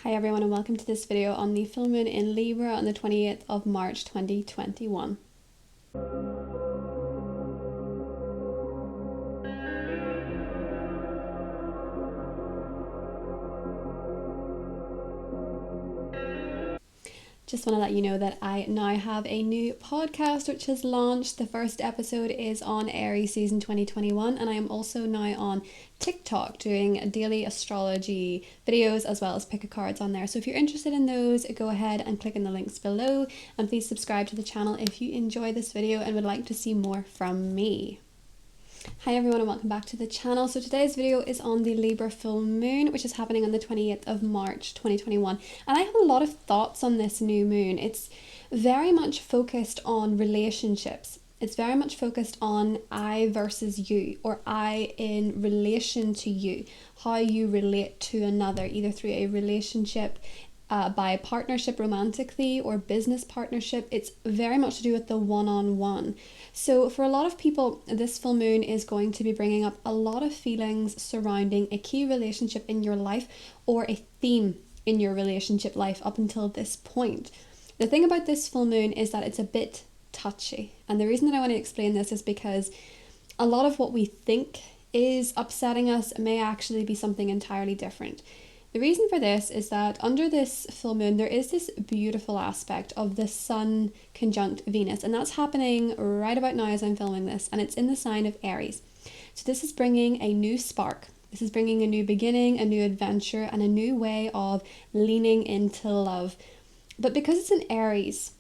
Hi everyone and welcome to this video on the full moon in Libra on the 28th of March 2021. Just want to let you know that I now have a new podcast which has launched. The first episode is on Aries season 2021, and I am also now on TikTok doing daily astrology videos as well as pick a cards on there. So if you're interested in those, go ahead and click in the links below, and please subscribe to the channel if you enjoy this video and would like to see more from me. Hi everyone and welcome back to the channel. So today's video is on the Libra Full Moon, which is happening on the 28th of March 2021. And I have a lot of thoughts on this new moon. It's very much focused on relationships. It's very much focused on I versus you, or I in relation to you, how you relate to another, either through a relationship, by partnership romantically or business partnership. It's very much to do with the one-on-one. So for a lot of people, this full moon is going to be bringing up a lot of feelings surrounding a key relationship in your life or a theme in your relationship life up until this point. The thing about this full moon is that it's a bit touchy. And the reason that I want to explain this is because a lot of what we think is upsetting us may actually be something entirely different. The reason for this is that under this full moon, there is this beautiful aspect of the Sun conjunct Venus, and that's happening right about now as I'm filming this, and it's in the sign of Aries. So this is bringing a new spark. This is bringing a new beginning, a new adventure, and a new way of leaning into love. But because it's in Aries,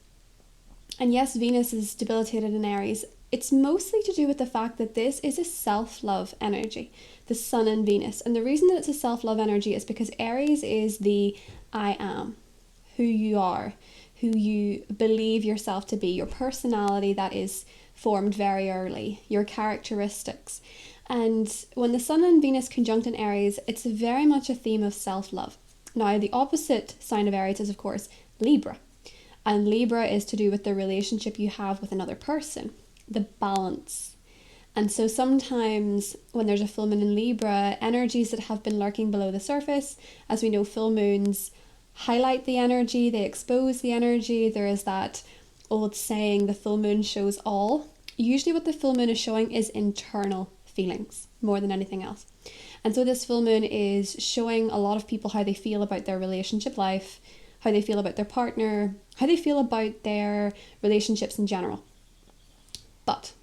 and yes, Venus is debilitated in Aries, it's mostly to do with the fact that this is a self-love energy, the Sun and Venus. And the reason that it's a self-love energy is because Aries is the I am, who you are, who you believe yourself to be, your personality that is formed very early, your characteristics. And when the Sun and Venus conjunct in Aries, it's very much a theme of self-love. Now, the opposite sign of Aries is, of course, Libra. And Libra is to do with the relationship you have with another person, the balance. And so sometimes when there's a full moon in Libra, energies that have been lurking below the surface, as we know, full moons highlight the energy, they expose the energy. There is that old saying, the full moon shows all. Usually what the full moon is showing is internal feelings more than anything else. And so this full moon is showing a lot of people how they feel about their relationship life, how they feel about their partner, how they feel about their relationships in general. But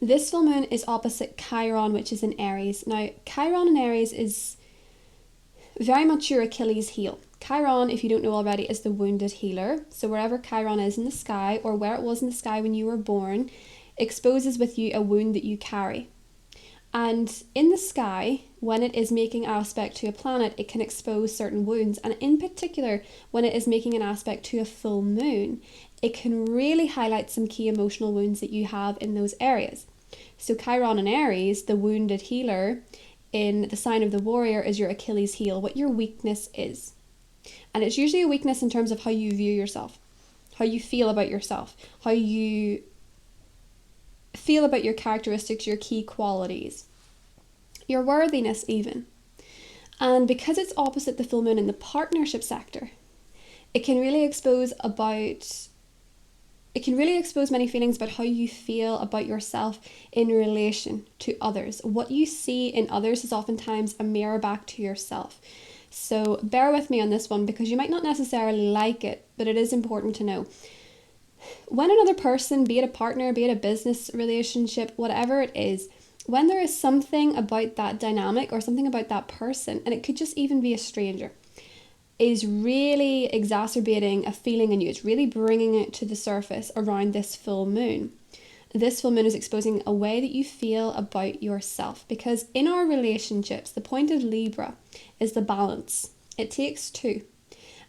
this full moon is opposite Chiron, which is in Aries. Now, Chiron in Aries is very much your Achilles heel. Chiron, if you don't know already, is the wounded healer. So wherever Chiron is in the sky, or where it was in the sky when you were born, exposes with you a wound that you carry. And in the sky, when it is making aspect to a planet, it can expose certain wounds. And in particular, when it is making an aspect to a full moon, it can really highlight some key emotional wounds that you have in those areas. So Chiron in Aries, the wounded healer, in the sign of the warrior, is your Achilles heel, what your weakness is. And it's usually a weakness in terms of how you view yourself, how you feel about yourself, how you feel about your characteristics, your key qualities, your worthiness even. And because it's opposite the full moon in the partnership sector, it can really expose many feelings about how you feel about yourself in relation to others. What you see in others is oftentimes a mirror back to yourself. So bear with me on this one because you might not necessarily like it, but it is important to know. When another person, be it a partner, be it a business relationship, whatever it is, when there is something about that dynamic or something about that person, and it could just even be a stranger, is really exacerbating a feeling in you, it's really bringing it to the surface around this full moon. This full moon is exposing a way that you feel about yourself, because in our relationships, the point of Libra is the balance. It takes two.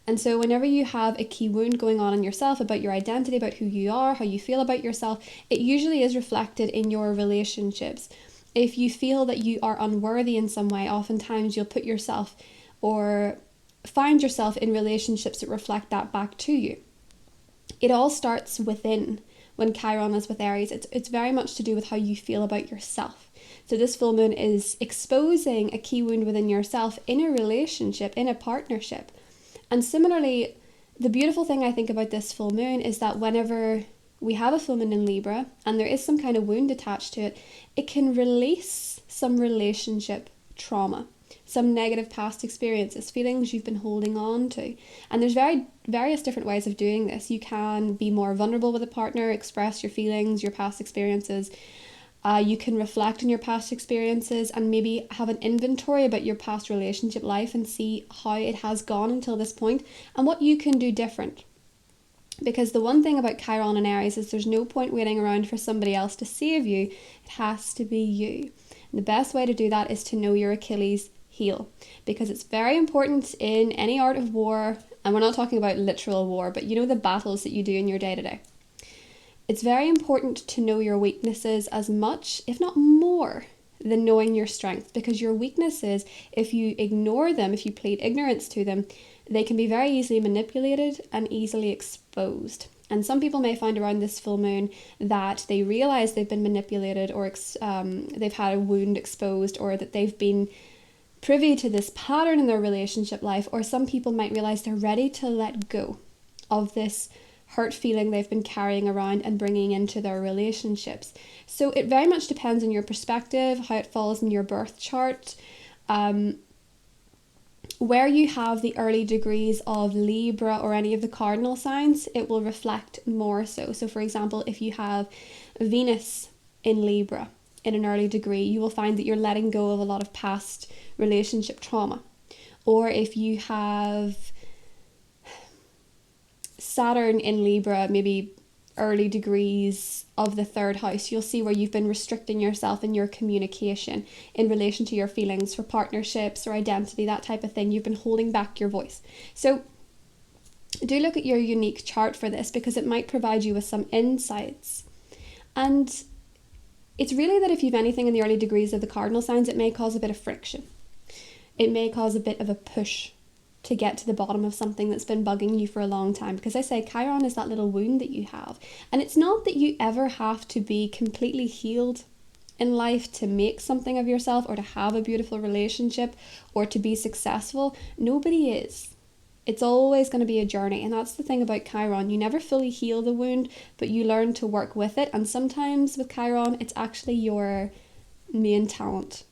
And so whenever you have a key wound going on in yourself about your identity, about who you are, how you feel about yourself, it usually is reflected in your relationships. If you feel that you are unworthy in some way, oftentimes you'll put yourself or find yourself in relationships that reflect that back to you. It all starts within when Chiron is with Aries. It's very much to do with how you feel about yourself. So this full moon is exposing a key wound within yourself in a relationship, in a partnership. And similarly, the beautiful thing I think about this full moon is that whenever we have a full moon in Libra and there is some kind of wound attached to it, it can release some relationship trauma, some negative past experiences, feelings you've been holding on to. And there's various different ways of doing this. You can be more vulnerable with a partner, express your feelings, your past experiences. You can reflect on your past experiences and maybe have an inventory about your past relationship life and see how it has gone until this point and what you can do different. Because the one thing about Chiron and Aries is there's no point waiting around for somebody else to save you. It has to be you. And the best way to do that is to know your Achilles heel, because it's very important in any art of war, and we're not talking about literal war, but you know, the battles that you do in your day-to-day. It's very important to know your weaknesses as much, if not more, than knowing your strengths, because your weaknesses, if you ignore them, if you plead ignorance to them, they can be very easily manipulated and easily exposed. And some people may find around this full moon that they realize they've been manipulated, or they've had a wound exposed, or that they've been privy to this pattern in their relationship life. Or some people might realize they're ready to let go of this hurt feeling they've been carrying around and bringing into their relationships. So it very much depends on your perspective, how it falls in your birth chart. Where you have the early degrees of Libra or any of the cardinal signs, it will reflect more so. So for example, if you have Venus in Libra in an early degree, you will find that you're letting go of a lot of past relationship trauma. Or if you have Saturn in Libra, maybe early degrees of the third house, you'll see where you've been restricting yourself in your communication in relation to your feelings for partnerships or identity, that type of thing. You've been holding back your voice. So do look at your unique chart for this, because it might provide you with some insights. And it's really that if you've anything in the early degrees of the cardinal signs, it may cause a bit of friction. It may cause a bit of a push to get to the bottom of something that's been bugging you for a long time. Because I say Chiron is that little wound that you have. And it's not that you ever have to be completely healed in life to make something of yourself, or to have a beautiful relationship, or to be successful. Nobody is. It's always going to be a journey. And that's the thing about Chiron. You never fully heal the wound, but you learn to work with it. And sometimes with Chiron, it's actually your main talent.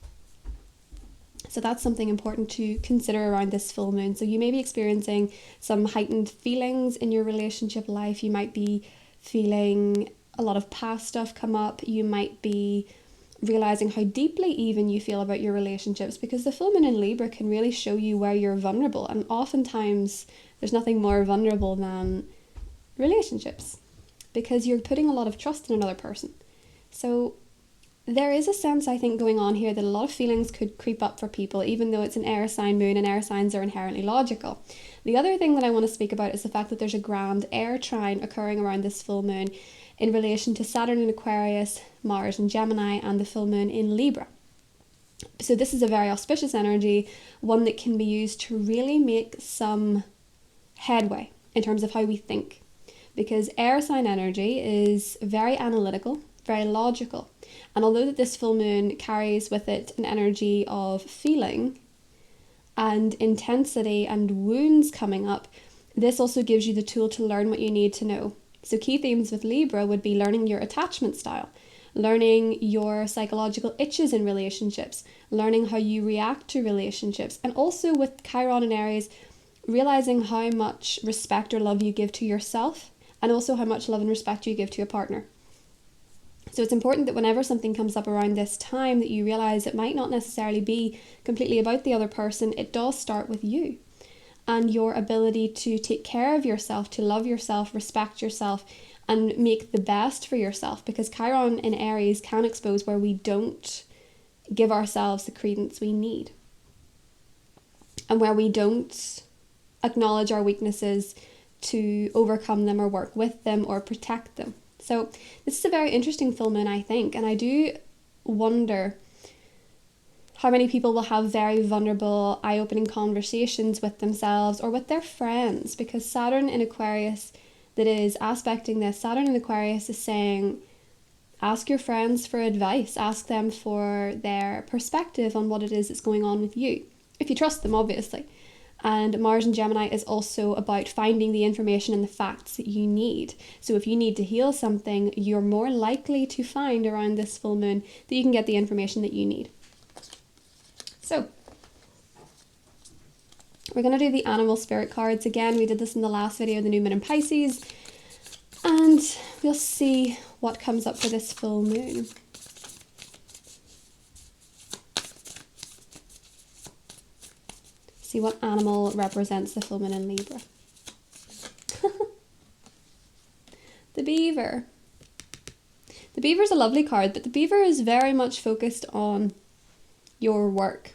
So that's something important to consider around this full moon. So you may be experiencing some heightened feelings in your relationship life. You might be feeling a lot of past stuff come up. You might be realizing how deeply even you feel about your relationships, because the full moon in Libra can really show you where you're vulnerable. And oftentimes there's nothing more vulnerable than relationships, because you're putting a lot of trust in another person. So there is a sense, I think, going on here that a lot of feelings could creep up for people, even though it's an air sign moon, and air signs are inherently logical. The other thing that I want to speak about is the fact that there's a grand air trine occurring around this full moon in relation to Saturn in Aquarius, Mars in Gemini, and the full moon in Libra. So this is a very auspicious energy, one that can be used to really make some headway in terms of how we think. Because air sign energy is very analytical, very logical. And although that this full moon carries with it an energy of feeling and intensity and wounds coming up, this also gives you the tool to learn what you need to know. So key themes with Libra would be learning your attachment style, learning your psychological itches in relationships, learning how you react to relationships, and also with Chiron and Aries, realizing how much respect or love you give to yourself, and also how much love and respect you give to a partner. So it's important that whenever something comes up around this time, that you realize it might not necessarily be completely about the other person. It does start with you and your ability to take care of yourself, to love yourself, respect yourself, and make the best for yourself. Because Chiron in Aries can expose where we don't give ourselves the credence we need, and where we don't acknowledge our weaknesses to overcome them or work with them or protect them. So this is a very interesting full moon, I think, and I do wonder how many people will have very vulnerable, eye-opening conversations with themselves or with their friends, because Saturn in Aquarius, that is aspecting this, Saturn in Aquarius is saying, Ask your friends for advice. Ask them for their perspective on what it is that's going on with you, if you trust them, obviously. And Mars in Gemini is also about finding the information and the facts that you need. So if you need to heal something, you're more likely to find around this full moon that you can get the information that you need. So we're going to do the animal spirit cards again. We did this in the last video, the new moon in Pisces. And we'll see what comes up for this full moon. See what animal represents the full moon in Libra. The beaver. The beaver is a lovely card, but the beaver is very much focused on your work,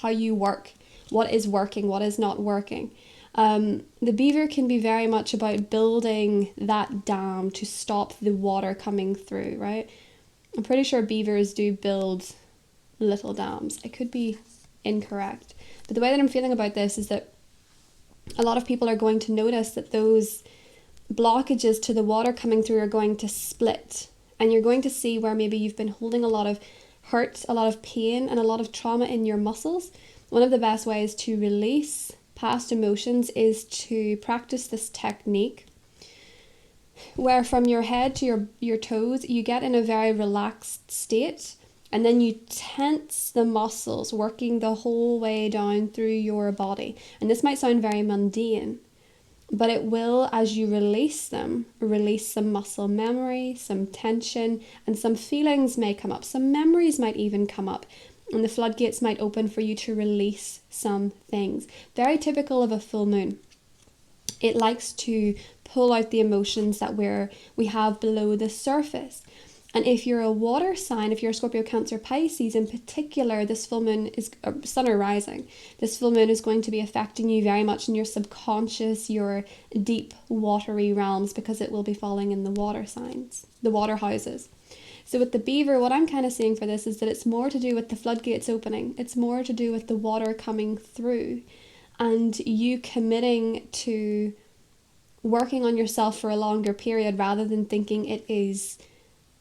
how you work, what is working, what is not working. The beaver can be very much about building that dam to stop the water coming through, right? I'm pretty sure beavers do build little dams. I could be incorrect. But the way that I'm feeling about this is that a lot of people are going to notice that those blockages to the water coming through are going to split. And you're going to see where maybe you've been holding a lot of hurt, a lot of pain, and a lot of trauma in your muscles. One of the best ways to release past emotions is to practice this technique where from your head to your toes, you get in a very relaxed state. And then you tense the muscles, working the whole way down through your body. And this might sound very mundane, but it will, as you release them, release some muscle memory, some tension, and some feelings may come up. Some memories might even come up. And the floodgates might open for you to release some things. Very typical of a full moon. It likes to pull out the emotions that we have below the surface. And if you're a water sign, if you're a Scorpio, Cancer, Pisces in particular, this full moon is sun or rising. This full moon is going to be affecting you very much in your subconscious, your deep watery realms, because it will be falling in the water signs, the water houses. So with the beaver, what I'm kind of seeing for this is that it's more to do with the floodgates opening. It's more to do with the water coming through and you committing to working on yourself for a longer period rather than thinking it is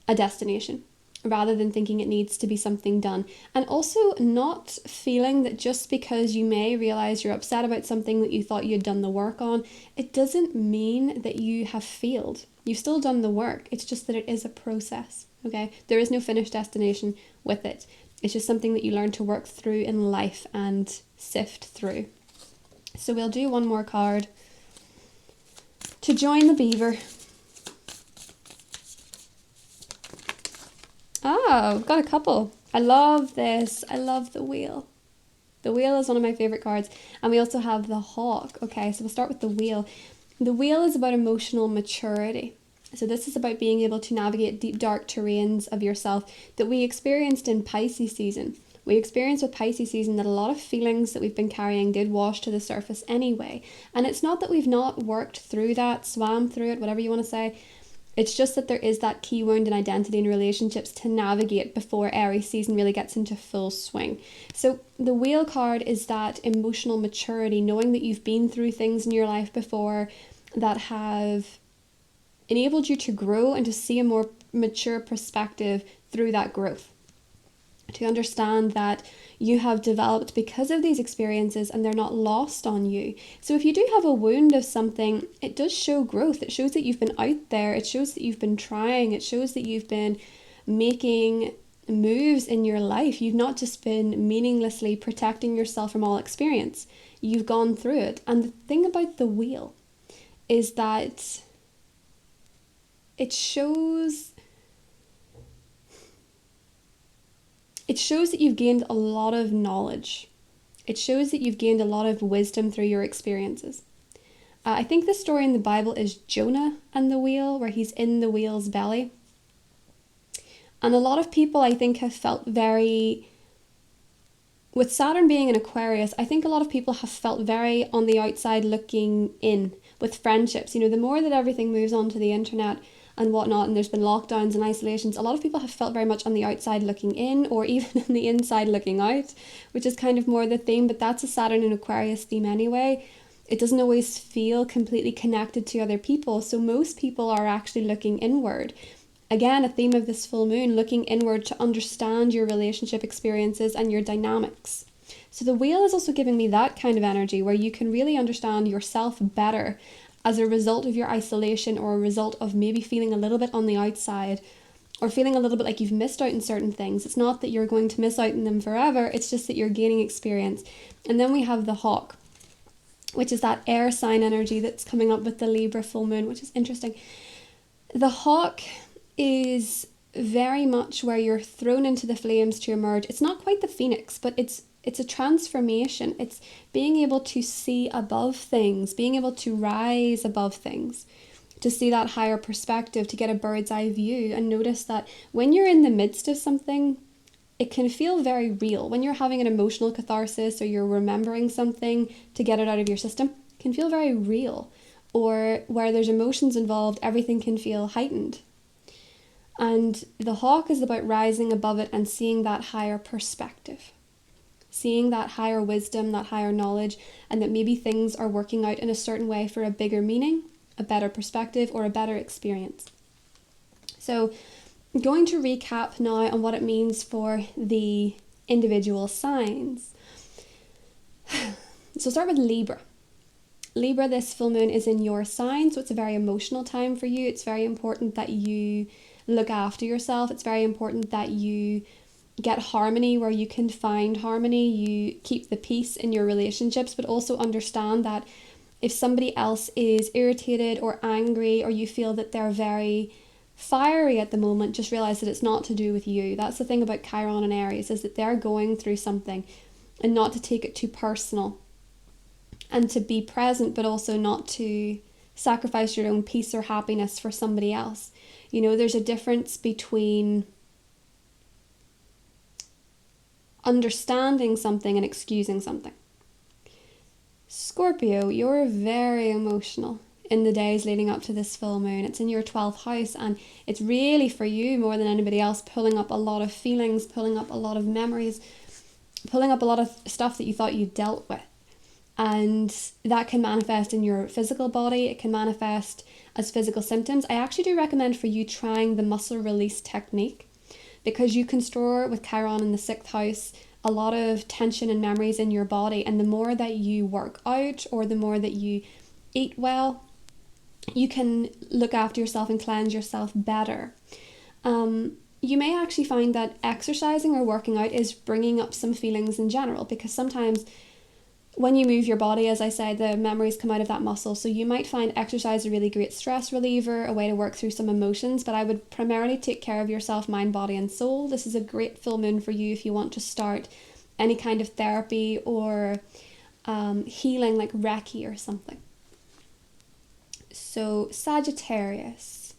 a destination, rather than thinking it needs to be something done. And also not feeling that just because you may realize you're upset about something that you thought you'd done the work on, it doesn't mean that you have failed. You've still done the work. It's just that it is a process, okay? There is no finished destination with it. It's just something that you learn to work through in life and sift through. So we'll do one more card to join the beaver. Oh, I've got a couple. I love this. I love the wheel. The wheel is one of my favorite cards. And we also have the hawk. Okay, so we'll start with the wheel. The wheel is about emotional maturity. So this is about being able to navigate deep, dark terrains of yourself that we experienced in Pisces season. We experienced with Pisces season that a lot of feelings that we've been carrying did wash to the surface anyway. And it's not that we've not worked through that, swam through it, whatever you want to say. It's just that there is that key wound in identity and relationships to navigate before Aries season really gets into full swing. So the wheel card is that emotional maturity, knowing that you've been through things in your life before that have enabled you to grow and to see a more mature perspective through that growth. To understand that you have developed because of these experiences and they're not lost on you. So if you do have a wound of something, it does show growth. It shows that you've been out there. It shows that you've been trying. It shows that you've been making moves in your life. You've not just been meaninglessly protecting yourself from all experience. You've gone through it. And the thing about the wheel is that it shows that you've gained a lot of knowledge. It shows that you've gained a lot of wisdom through your experiences. I think the story in the Bible is Jonah and the whale, where he's in the whale's belly. And a lot of people, I think, have felt very... With Saturn being in Aquarius, I think a lot of people have felt very on the outside looking in with friendships. You know, the more that everything moves onto the internet and whatnot, and there's been lockdowns and isolations, a lot of people have felt very much on the outside looking in, or even on the inside looking out, which is kind of more the theme, but that's a Saturn and Aquarius theme anyway. It doesn't always feel completely connected to other people, so most people are actually looking inward. again, a theme of this full moon, looking inward to understand your relationship experiences and your dynamics. So the wheel is also giving me that kind of energy where you can really understand yourself better as a result of your isolation, or a result of maybe feeling a little bit on the outside, or feeling a little bit like you've missed out in certain things. It's not that you're going to miss out in them forever, it's just that you're gaining experience. And then we have the hawk, which is that air sign energy that's coming up with the Libra full moon, which is interesting. The hawk is very much where you're thrown into the flames to emerge. It's not quite the phoenix, but it's a transformation. It's being able to see above things, being able to rise above things, to see that higher perspective, to get a bird's eye view, and notice that when you're in the midst of something, it can feel very real. When you're having an emotional catharsis, or you're remembering something to get it out of your system, it can feel very real. Or where there's emotions involved, everything can feel heightened. And the hawk is about rising above it and seeing that higher perspective, seeing that higher wisdom, that higher knowledge, and that maybe things are working out in a certain way for a bigger meaning, a better perspective, or a better experience. So I'm going to recap now on what it means for the individual signs. So start with Libra. Libra, this full moon is in your sign, so it's a very emotional time for you. It's very important that you look after yourself. It's very important that you get harmony where you can find harmony. You keep the peace in your relationships, but also understand that if somebody else is irritated or angry, or you feel that they're very fiery at the moment, just realize that it's not to do with you. That's the thing about Chiron and Aries, is that they're going through something, and not to take it too personal, and to be present, but also not to sacrifice your own peace or happiness for somebody else. You know, there's a difference between understanding something and excusing something. Scorpio, you're very emotional in the days leading up to this full moon. It's in your 12th house, and it's really for you more than anybody else, pulling up a lot of feelings, pulling up a lot of memories, pulling up a lot of stuff that you thought you dealt with. And that can manifest in your physical body. It can manifest as physical symptoms. I actually do recommend for you trying the muscle release technique, because you can store with Chiron in the 6th house a lot of tension and memories in your body. And the more that you work out, or the more that you eat well, you can look after yourself and cleanse yourself better. You may actually find that exercising or working out is bringing up some feelings in general, because sometimes when you move your body, as I said, the memories come out of that muscle. So you might find exercise a really great stress reliever, a way to work through some emotions, but I would primarily take care of yourself, mind, body and soul. This is a great full moon for you if you want to start any kind of therapy or healing, like Reiki or something. So Sagittarius,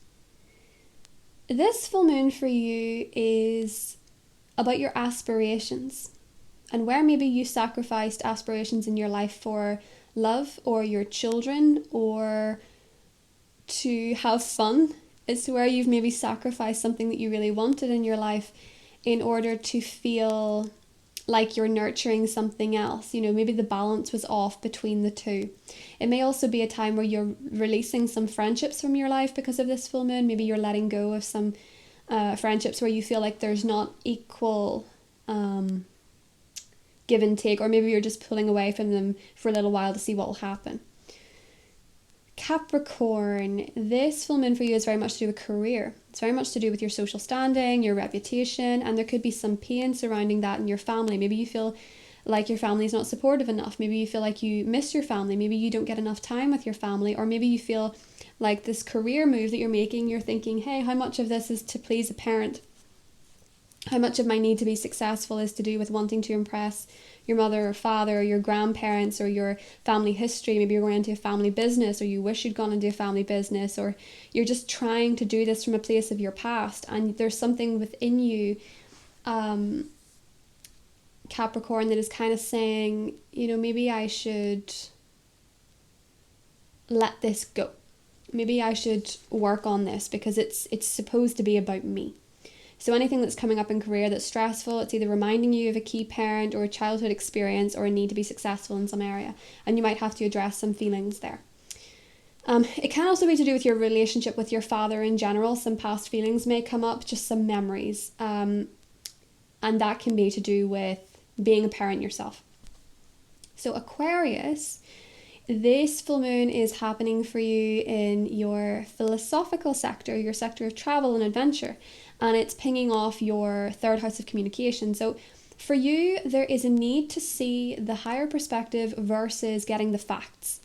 this full moon for you is about your aspirations, and where maybe you sacrificed aspirations in your life for love or your children, or to have fun. It's where you've maybe sacrificed something that you really wanted in your life in order to feel like you're nurturing something else. You know, maybe the balance was off between the two. It may also be a time where you're releasing some friendships from your life because of this full moon. Maybe you're letting go of some friendships where you feel like there's not equal give and take, or maybe you're just pulling away from them for a little while to see what will happen. Capricorn, this full moon for you is very much to do with career. It's very much to do with your social standing, your reputation, and there could be some pain surrounding that in your family. Maybe you feel like your family is not supportive enough. Maybe you feel like you miss your family. Maybe you don't get enough time with your family, or maybe you feel like this career move that you're making, you're thinking, hey, how much of this is to please a parent? How much of my need to be successful is to do with wanting to impress your mother or father or your grandparents or your family history? Maybe you're going into a family business, or you wish you'd gone into a family business, or you're just trying to do this from a place of your past, and there's something within you, Capricorn, that is kind of saying, you know, maybe I should let this go. Maybe I should work on this because it's supposed to be about me. So anything that's coming up in career that's stressful, it's either reminding you of a key parent or a childhood experience or a need to be successful in some area. And you might have to address some feelings there. It can also be to do with your relationship with your father in general. Some past feelings may come up, just some memories. And that can be to do with being a parent yourself. So Aquarius, this full moon is happening for you in your philosophical sector, your sector of travel and adventure, and it's pinging off your third house of communication. So for you, there is a need to see the higher perspective versus getting the facts.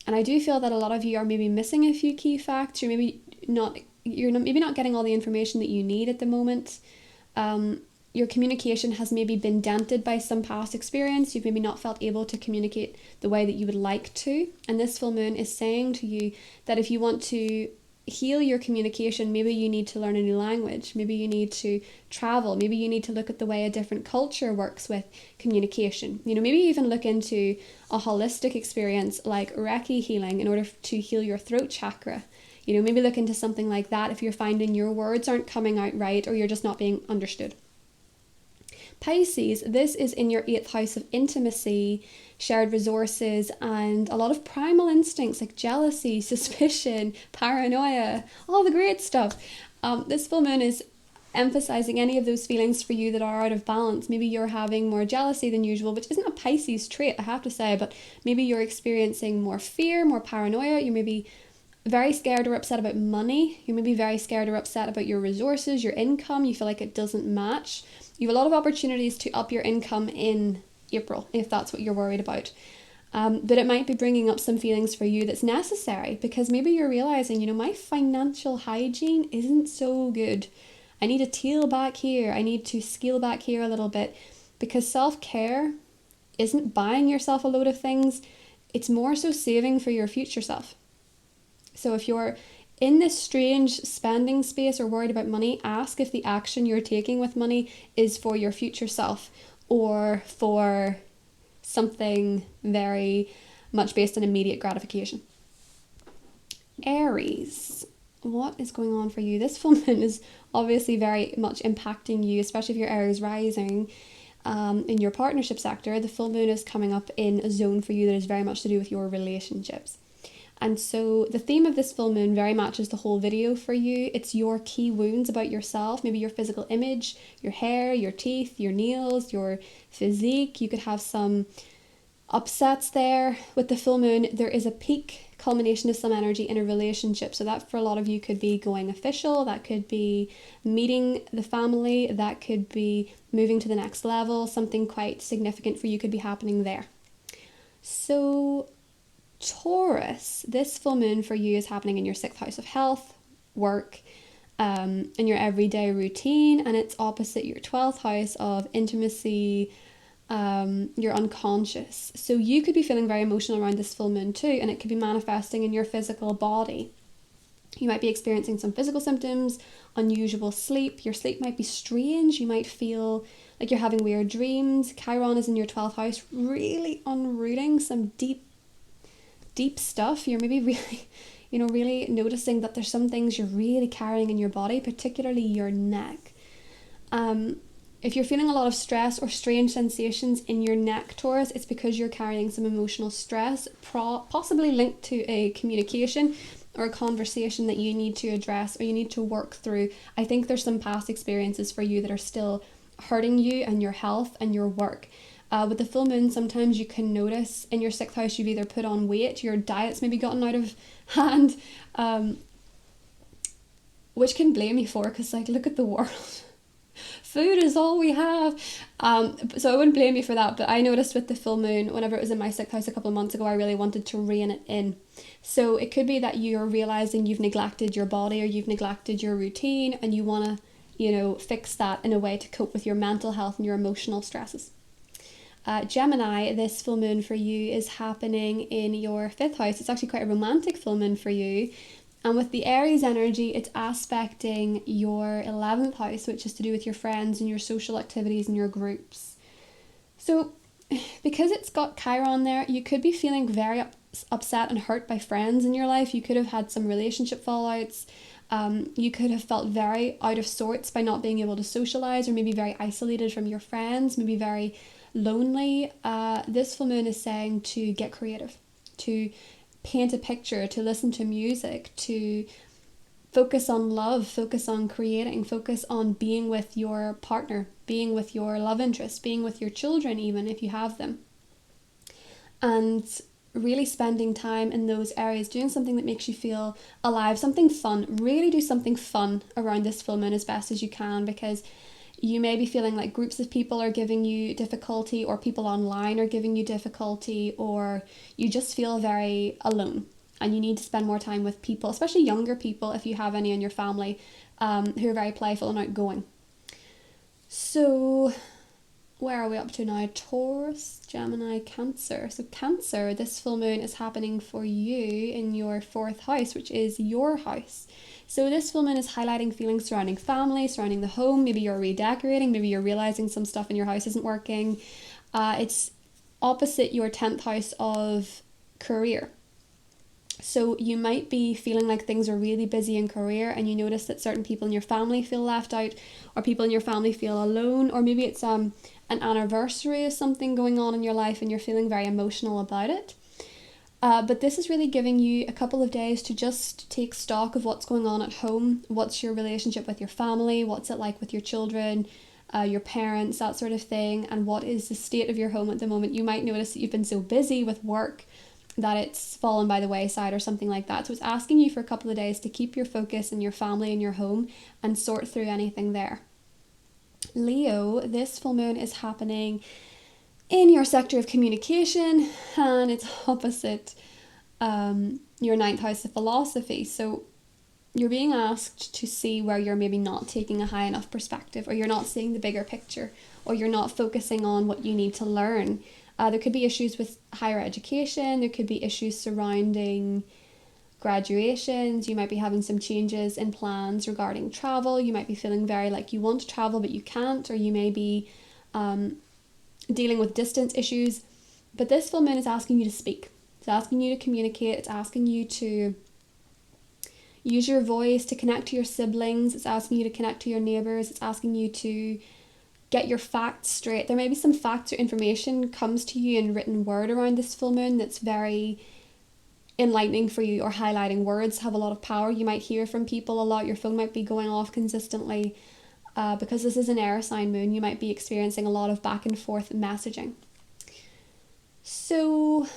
And I do feel that a lot of you are maybe missing a few key facts. Maybe not getting all the information that you need at the moment. Your communication has maybe been dented by some past experience. You've maybe not felt able to communicate the way that you would like to. And this full moon is saying to you that if you want to heal your communication, maybe you need to learn a new language. Maybe you need to travel. Maybe you need to look at the way a different culture works with communication. Maybe even look into a holistic experience like Reiki healing in order to heal your throat chakra. Maybe look into something like that if you're finding your words aren't coming out right or you're just not being understood. Pisces, this is in your 8th house of intimacy, shared resources, and a lot of primal instincts like jealousy, suspicion, paranoia, all the great stuff. This full moon is emphasizing any of those feelings for you that are out of balance. Maybe you're having more jealousy than usual, which isn't a Pisces trait, I have to say, but maybe you're experiencing more fear, more paranoia. You may be very scared or upset about money. You may be very scared or upset about your resources, your income. You feel like it doesn't match. You have a lot of opportunities to up your income in April, if that's what you're worried about. But it might be bringing up some feelings for you that's necessary, because maybe you're realizing, my financial hygiene isn't so good. I need to teal back here. I need to scale back here a little bit, because self-care isn't buying yourself a load of things. It's more so saving for your future self. So if you're in this strange spending space or worried about money, ask if the action you're taking with money is for your future self or for something very much based on immediate gratification. Aries, what is going on for you? This full moon is obviously very much impacting you, especially if you're Aries rising. In your partnership sector, the full moon is coming up in a zone for you that is very much to do with your relationships. And so the theme of this full moon very matches the whole video for you. It's your key wounds about yourself, maybe your physical image, your hair, your teeth, your nails, your physique. You could have some upsets there. With the full moon, there is a peak culmination of some energy in a relationship. So that for a lot of you could be going official, that could be meeting the family, that could be moving to the next level. Something quite significant for you could be happening there. So Taurus, this full moon for you is happening in your 6th house of health, work, in your everyday routine, and it's opposite your 12th house of intimacy, your unconscious. So you could be feeling very emotional around this full moon too, and it could be manifesting in your physical body. You might be experiencing some physical symptoms, unusual sleep. Your sleep might be strange. You might feel like you're having weird dreams. Chiron is in your 12th house, really unrooting some deep stuff. You're maybe really noticing that there's some things you're really carrying in your body, particularly your neck. If you're feeling a lot of stress or strange sensations in your neck, Taurus, it's because you're carrying some emotional stress, possibly linked to a communication or a conversation that you need to address or you need to work through. I think there's some past experiences for you that are still hurting you and your health and your work. With the full moon, sometimes you can notice in your 6th house you've either put on weight, your diet's maybe gotten out of hand, which can blame you for, because look at the world. Food is all we have. So I wouldn't blame you for that, but I noticed with the full moon, whenever it was in my 6th house a couple of months ago, I really wanted to rein it in. So it could be that you're realizing you've neglected your body or you've neglected your routine, and you want to, fix that in a way to cope with your mental health and your emotional stresses. Gemini, this full moon for you is happening in your 5th house. It's actually quite a romantic full moon for you. And with the Aries energy, it's aspecting your 11th house, which is to do with your friends and your social activities and your groups. So because it's got Chiron there, you could be feeling very upset and hurt by friends in your life. You could have had some relationship fallouts. You could have felt very out of sorts by not being able to socialize, or maybe very isolated from your friends, maybe very lonely. This full moon is saying to get creative, to paint a picture, to listen to music, to focus on love, focus on creating, focus on being with your partner, being with your love interest, being with your children, even if you have them. And really spending time in those areas, doing something that makes you feel alive, something fun. Really do something fun around this full moon as best as you can, because you may be feeling like groups of people are giving you difficulty, or people online are giving you difficulty, or you just feel very alone and you need to spend more time with people, especially younger people if you have any in your family who are very playful and outgoing. So where are we up to now? Taurus, Gemini, Cancer. So Cancer, this full moon is happening for you in your 4th house, which is your house. So this full moon is highlighting feelings surrounding family, surrounding the home. Maybe you're redecorating, maybe you're realizing some stuff in your house isn't working. It's opposite your 10th house of career. So you might be feeling like things are really busy in career, and you notice that certain people in your family feel left out, or people in your family feel alone, or maybe it's an anniversary of something going on in your life and you're feeling very emotional about it. But this is really giving you a couple of days to just take stock of what's going on at home. What's your relationship with your family? What's it like with your children, your parents, that sort of thing? And what is the state of your home at the moment? You might notice that you've been so busy with work that it's fallen by the wayside or something like that. So it's asking you for a couple of days to keep your focus in your family and your home and sort through anything there. Leo, this full moon is happening in your sector of communication, and it's opposite your 9th house of philosophy. So you're being asked to see where you're maybe not taking a high enough perspective, or you're not seeing the bigger picture, or you're not focusing on what you need to learn. There could be issues with higher education. There could be issues surrounding graduations. You might be having some changes in plans regarding travel. You might be feeling very like you want to travel but you can't, or you may be dealing with distance issues. But this full moon is asking you to speak. It's asking you to communicate. It's asking you to use your voice to connect to your siblings. It's asking you to connect to your neighbours. It's asking you to get your facts straight. There may be some facts or information comes to you in written word around this full moon that's very enlightening for you, or highlighting. Words have a lot of power. You might hear from people a lot. Your phone might be going off consistently. Because this is an air sign moon, you might be experiencing a lot of back and forth messaging. So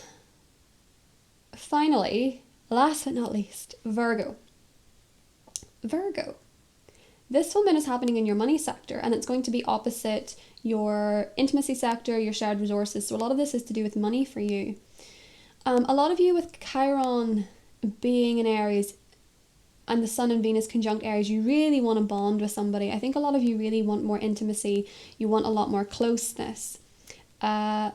finally, last but not least, Virgo. This full moon is happening in your money sector, and it's going to be opposite your intimacy sector, your shared resources. So a lot of this is to do with money for you. A lot of you with Chiron being in Aries and the Sun and Venus conjunct Aries, you really want to bond with somebody. I think a lot of you really want more intimacy. You want a lot more closeness. A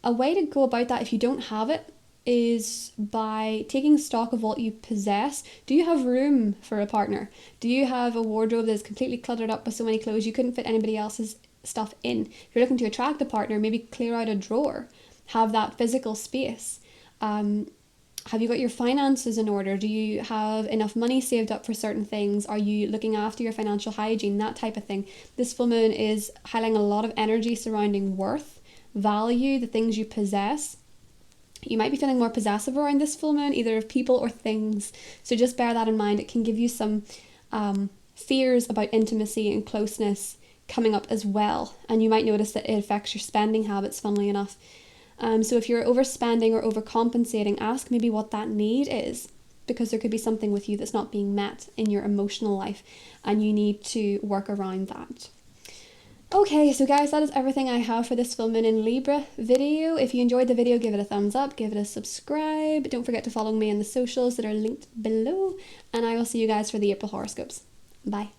way to go about that, if you don't have it, is by taking stock of what you possess. Do you have room for a partner? Do you have a wardrobe that's completely cluttered up with so many clothes you couldn't fit anybody else's stuff in? If you're looking to attract a partner, maybe clear out a drawer. Have that physical space. Have you got your finances in order? Do you have enough money saved up for certain things? Are you looking after your financial hygiene? That type of thing. This full moon is highlighting a lot of energy surrounding worth, value, the things you possess. You might be feeling more possessive around this full moon, either of people or things. So just bear that in mind. It can give you some fears about intimacy and closeness coming up as well. And you might notice that it affects your spending habits, funnily enough. So if you're overspending or overcompensating, ask maybe what that need is, because there could be something with you that's not being met in your emotional life, and you need to work around that. Okay, so guys, that is everything I have for this full moon in Libra video. If you enjoyed the video, give it a thumbs up, give it a subscribe. Don't forget to follow me on the socials that are linked below, and I will see you guys for the April horoscopes. Bye.